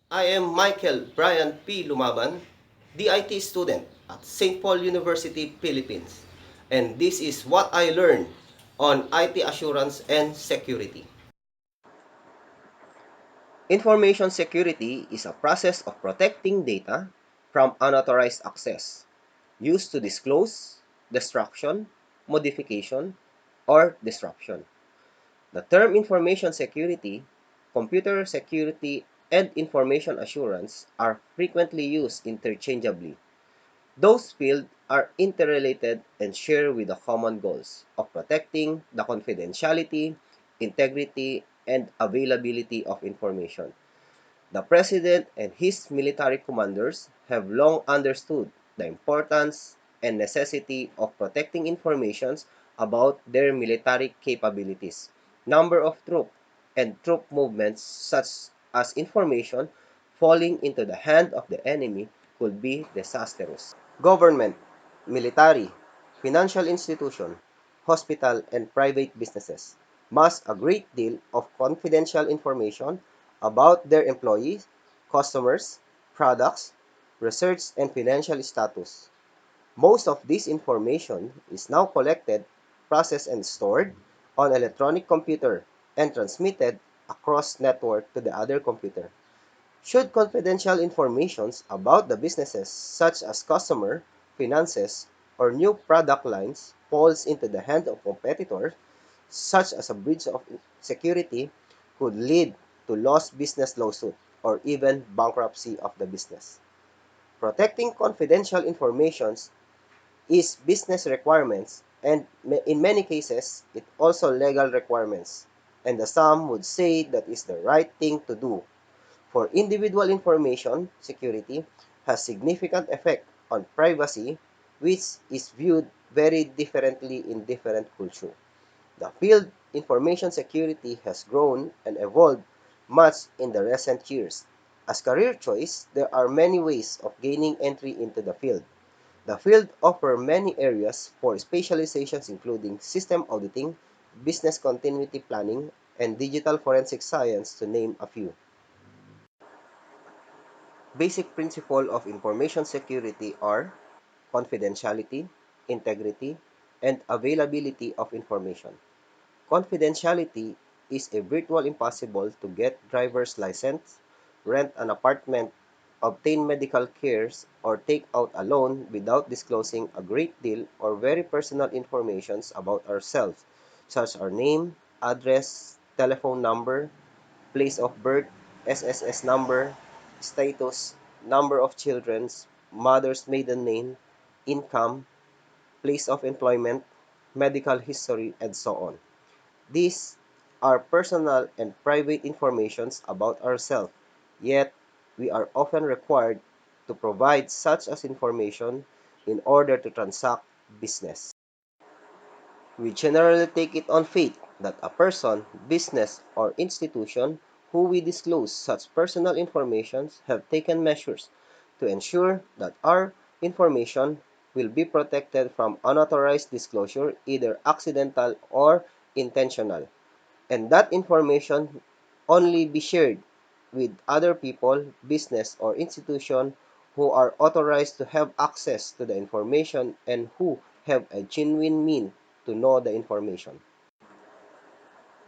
I am Michael Brian P. Lumaban, DIT student at St. Paul University, Philippines. And this is what I learned on IT assurance and security. Information security is a process of protecting data from unauthorized access used to disclose, destruction, modification, or disruption. The term information security, computer security, and information assurance are frequently used interchangeably. Those fields are interrelated and share with the common goals of protecting the confidentiality, integrity, and availability of information. The President and his military commanders have long understood the importance and necessity of protecting information about their military capabilities, number of troops, and troop movements, such as information falling into the hand of the enemy could be disastrous. Government, military, financial institution, hospital, and private businesses must a great deal of confidential information about their employees, customers, products, research, and financial status. Most of this information is now collected, processed, and stored on electronic computer and transmitted across network to the other computer. Should confidential information about the businesses such as customer, finances, or new product lines falls into the hand of competitors, such as a breach of security could lead to lost business lawsuit or even bankruptcy of the business. Protecting confidential information is business requirements and in many cases it also legal requirements, and the some would say that is the right thing to do. For individual information security has significant effect on privacy, which is viewed very differently in different cultures. The field information security has grown and evolved much in the recent years. As career choice, there are many ways of gaining entry into the field. The field offers many areas for specializations including system auditing, business continuity planning, and digital forensic science to name a few. Basic principles of information security are confidentiality, integrity, and availability of information. Confidentiality is a virtual impossible to get driver's license, rent an apartment, obtain medical cares, or take out a loan without disclosing a great deal or very personal information about ourselves, such as our name, address, telephone number, place of birth, SSS number, status, number of children, mother's maiden name, income, place of employment, medical history, and so on. These are personal and private informations about ourselves, yet we are often required to provide such as information in order to transact business. We generally take it on faith that a person, business, or institution who we disclose such personal information have taken measures to ensure that our information will be protected from unauthorized disclosure, either accidental or intentional, and that information only be shared with other people, business, or institution who are authorized to have access to the information and who have a genuine mean to know the information.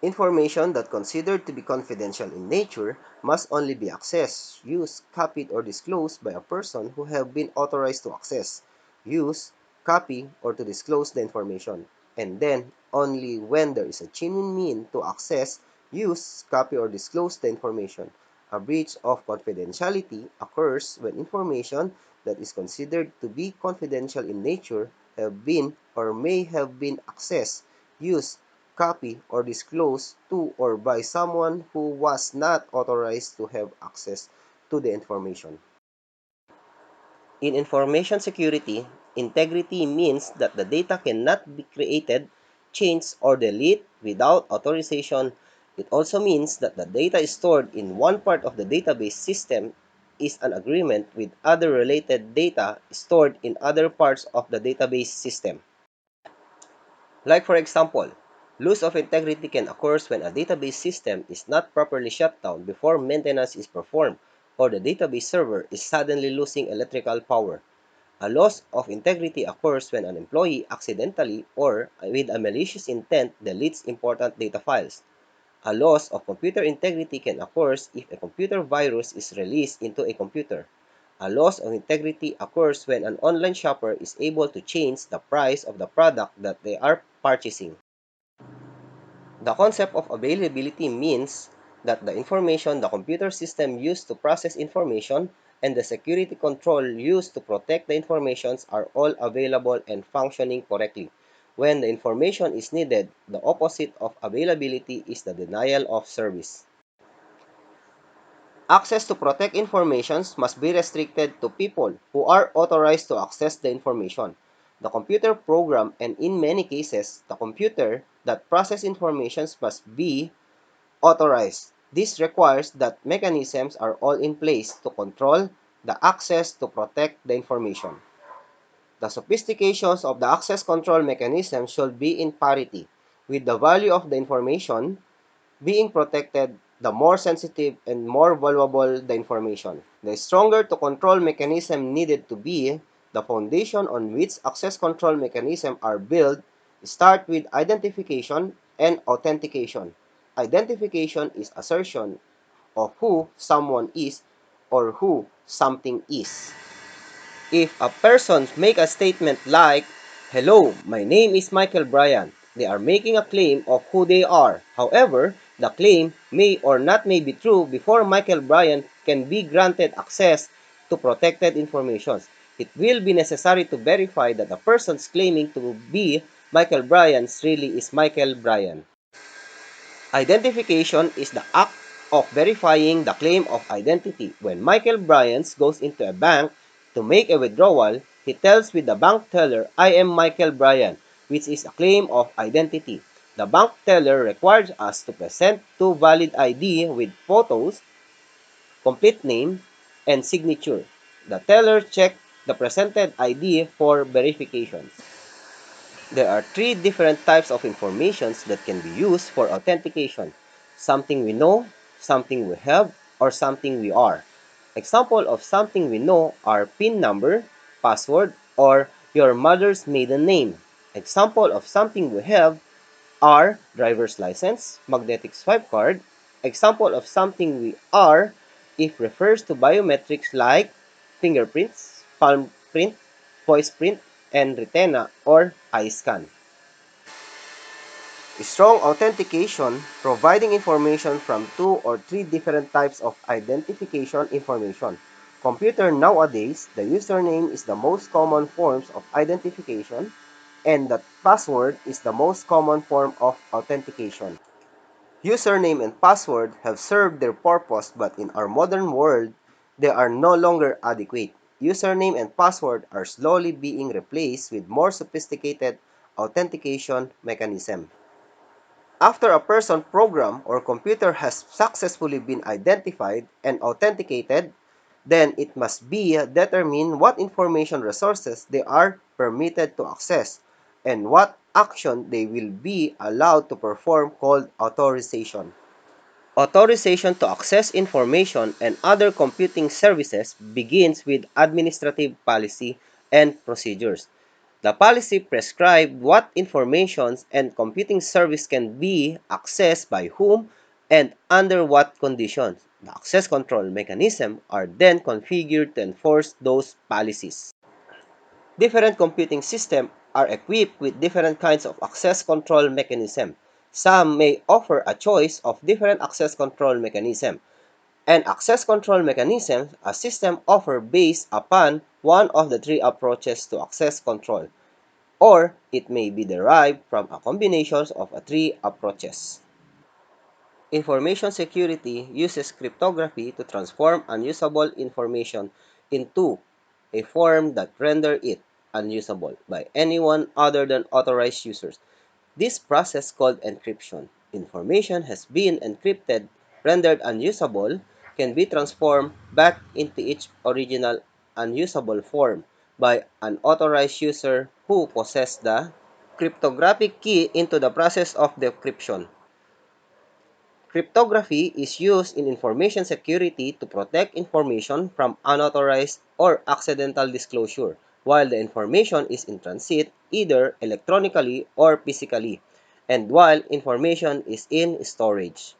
Information that considered to be confidential in nature must only be accessed, used, copied, or disclosed by a person who have been authorized to access, use, copy, or to disclose the information, and then only when there is a genuine mean to access, use, copy, or disclose the information. A breach of confidentiality occurs when information that is considered to be confidential in nature have been or may have been accessed, used, copy, or disclosed to or by someone who was not authorized to have access to the information. In information security, integrity means that the data cannot be created, changed, or deleted without authorization. It also means that the data stored in one part of the database system is an agreement with other related data stored in other parts of the database system. Like for example, loss of integrity can occur when a database system is not properly shut down before maintenance is performed, or the database server is suddenly losing electrical power. A loss of integrity occurs when an employee accidentally or with a malicious intent deletes important data files. A loss of computer integrity can occur if a computer virus is released into a computer. A loss of integrity occurs when an online shopper is able to change the price of the product that they are purchasing. The concept of availability means that the information the computer system used to process information and the security control used to protect the informations are all available and functioning correctly. When the information is needed, the opposite of availability is the denial of service. Access to protect informations must be restricted to people who are authorized to access the information. The computer program and in many cases, the computer that process informations must be authorized. This requires that mechanisms are all in place to control the access to protect the information. The sophistications of the access control mechanism should be in parity with the value of the information being protected. The more sensitive and more valuable the information, the stronger to control mechanism needed to be. The foundation on which access control mechanisms are built start with identification and authentication. Identification is assertion of who someone is or who something is. If a person make a statement like, "Hello, my name is Michael Bryan," they are making a claim of who they are. However, the claim may or not may be true before Michael Bryan can be granted access to protected information. It will be necessary to verify that the person claiming to be Michael Bryan really is Michael Bryan. Identification is the act of verifying the claim of identity. When Michael Bryant goes into a bank to make a withdrawal, he tells with the bank teller, "I am Michael Bryant," which is a claim of identity. The bank teller requires us to present two valid ID with photos, complete name, and signature. The teller checks the presented ID for verification. There are three different types of informations that can be used for authentication: something we know, something we have, or something we are. Example of something we know are PIN number, password, or your mother's maiden name. Example of something we have are driver's license, magnetic swipe card. Example of something we are if refers to biometrics like fingerprints, palm print, voice print, and retina or eye scan. Strong authentication, providing information from two or three different types of identification information. Computer nowadays, the username is the most common forms of identification and the password is the most common form of authentication. Username and password have served their purpose, but in our modern world, they are no longer adequate. Username and password are slowly being replaced with more sophisticated authentication mechanism. After a person program or computer has successfully been identified and authenticated, then it must be determined what information resources they are permitted to access and what action they will be allowed to perform called authorization. Authorization to access information and other computing services begins with administrative policy and procedures. The policy prescribes what information and computing service can be accessed by whom and under what conditions. The access control mechanisms are then configured to enforce those policies. Different computing systems are equipped with different kinds of access control mechanism. Some may offer a choice of different access control mechanism. An access control mechanism, a system offer based upon one of the three approaches to access control, or it may be derived from a combination of three approaches. Information security uses cryptography to transform unusable information into a form that renders it unusable by anyone other than authorized users. This process called encryption. Information has been encrypted, rendered unusable, can be transformed back into its original unusable form by an authorized user who possesses the cryptographic key into the process of decryption. Cryptography is used in information security to protect information from unauthorized or accidental disclosure while the information is in transit either electronically or physically, and while information is in storage.